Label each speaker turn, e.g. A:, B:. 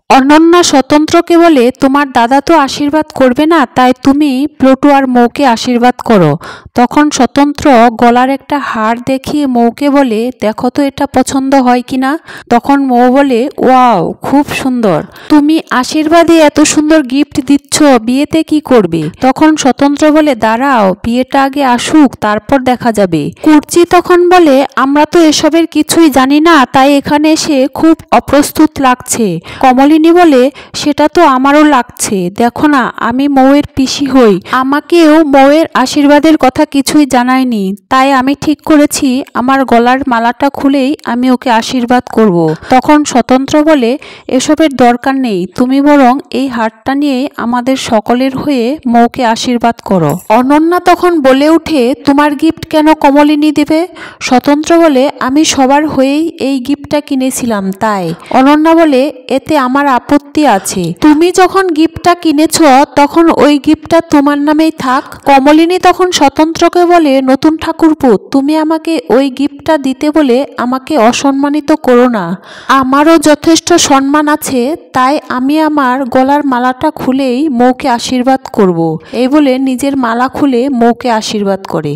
A: অনন্যা স্বতন্ত্রকে বলে, তোমার দাদা তো আশীর্বাদ করবে না, তাই তুমি প্লুটো আর মৌকে আশীর্বাদ করো। তখন স্বতন্ত্র গলার একটা হার দেখিয়ে মৌকে বলে, দেখো তো এটা পছন্দ হয় কিনা। তখন মৌ বলে, ওয়াও, খুব সুন্দর। তুমি আশীর্বাদে এত সুন্দর গিফট দিচ্ছ, বিয়েতে কি করবে? তখন স্বতন্ত্র বলে, দাঁড়াও, বিয়েটা আগে আসুক, তারপর দেখা যাবে। কুর্চি তখন বলে, আমরা তো এসবের কিছুই জানি না, তাই এখানে এসে খুব অপ্রস্তুত লাগছে। কমলিনী বলে, সেটা তো আমারও লাগছে, দেখো না আমি মৌয়ের পিসি হই, আমাকেও মৌয়ের আশীর্বাদের কথা কিছুই জানায়নি, তাই আমি ঠিক করেছি আমার গলার মালাটা খুলেই আমি ওকে আশীর্বাদ করব। তখন স্বতন্ত্র বলে, এসবের দরকার নেই, তুমি বরং এই হারটা নিয়ে আমাদের সকলের হয়ে মৌকে আশীর্বাদ করো। অনন্যা তখন বলে উঠে, তোমার গিফট কেন কমলিনী দেবে? স্বতন্ত্র বলে, আমি সবার হয়েই এই গিফটটা কিনেছিলাম তাই। অনন্যা বলে, এতে আমার আপত্তি আছে, তুমি যখন গিফটটা কিনেছ তখন ওই গিফটটা তোমার নামেই থাক। কমলিনী তখন স্বতন্ত্রকে বলে, নতুন ঠাকুরপো, তুমি আমাকে ওই গিফটটা দিতে বলে আমাকে অসম্মানিত করো না, আমারও যথেষ্ট সম্মান আছে, তাই আমি আমার গলার মালাটা খুলেই মৌকে আশীর্বাদ করব। এই বলে নিজের মালা খুলে মৌকে আশীর্বাদ করে।